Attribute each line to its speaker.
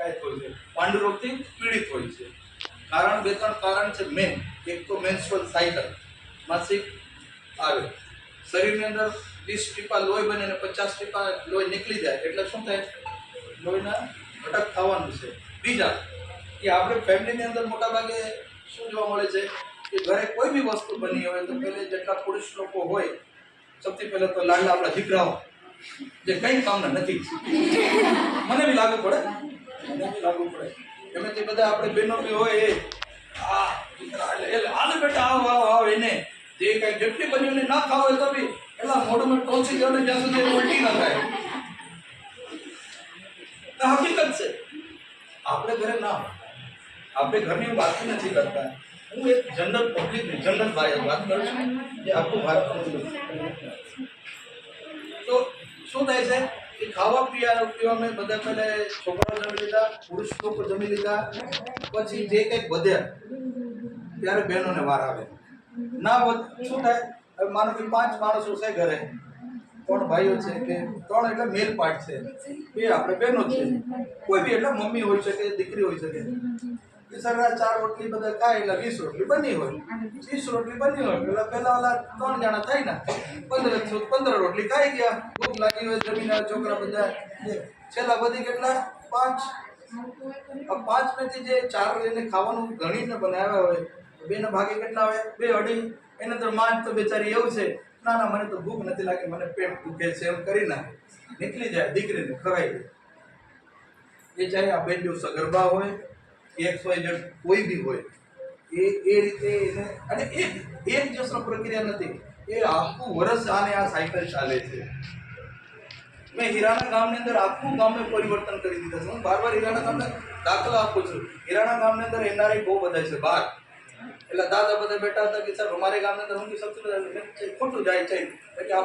Speaker 1: શિકાયત હોય છે, પાંડુરોગથી પીડિત હોય છે. કારણ બે ત્રણ કારણ છે મેન. એક તો મેન્સ્ટ્રુઅલ સાયકલ, માસિક આવે, શરીરની અંદર 20 ટીપા લોહી બને અને 50 ટીપા લોહી નીકળી જાય એટલે શું થાય? લોહીના ઘટક થવાનું છે. બીજા કે આપણે ફેમિલીની અંદર મોટાભાગે શું જોવા મળે છે કે ઘરે કોઈ બી વસ્તુ બની હોય તો પહેલે જેટલા પુરુષ લોકો હોય, સૌથી પહેલા તો લાડલા આપણા દીકરાઓ જે કંઈ કામના નથી. મને બી લાગુ પડે, એમ તે બધા આપણે બહેનો બી હોય એ હાલ બેટા આવ એને જે કઈ જેટલી બની ના ખાવ હોય તો બી એલા મોઢું ટોચી દો ને જ્યાં સુધી ઉલટી ના થાય. હકીકત છે. આપણે ઘરે ના હોય, આપણે ઘરની વાત નથી કરતા. હું એક જનરલ પબ્લિક જનરલ વાત કરું છું જે આખું ભારત. તો શું થાય છે કે ખાવા પીવામાં બધા પહેલા છોકરાઓ જમી લીધા, પુરુષ લોકો જમી લીધા, પછી જે કંઈક વધ્યા ત્યારે બહેનોને વાર આવે. ના વધે શું થાય? હવે માનો કે 5 માણસો છે ઘરે, 3 ભાઈઓ છે કે 3 એટલે મેલ પાર્ટ છે, 2 આપણે બહેનો છે, કોઈ બી એટલે મમ્મી હોઈ શકે, દીકરી હોઈ શકે. સરેરાશ 4 રોટલી બધા ખાય એટલે 20 રોટલી બની હોય. 20 રોટલી બની હોય એટલે પહેલા ઓલા 3 જણા થાય ને 15 રોટલી ખાઈ ગયા. ભૂખ લાગી હોય જમીને છોકરા બધા છેલ્લા બધી કેટલા 5. આ 5 માંથી જે 4 એને ખાવાનું ગણીને બનાવ્યા હોય, 2 ના ભાગે કેટલા હોય? 2 અઢી. એને તો માન તો બેચારી એવું છે, ના ના મને તો ભૂખ નથી લાગી, મને પેટ દુખે છે, એમ કરી નાખે, નીકળી જાય, દીકરીને ખવાઈ જાય. એ ચાહે આ બેન જો સગર્ભા હોય, XYZ કોઈ બી હોય, એ રીતે એને અને એક દિવસની પ્રક્રિયા નથી, એ આખું વર્ષ આને આ સાયકલ ચાલે છે. મેં હિરાણા ગામની અંદર આખું ગામને પરિવર્તન કરી દીધા છે. હું બાર હિરાણા ગામને દાખલા આપું છું. હિરાણા ગામની અંદર NRI બહુ બધા છે બહાર. એટલે દાદા બધા બેઠા હતા કે સાહેબ અમારે ગામની અંદર હું સૌથી બધા ખોટું જાય છે એટલે આપણે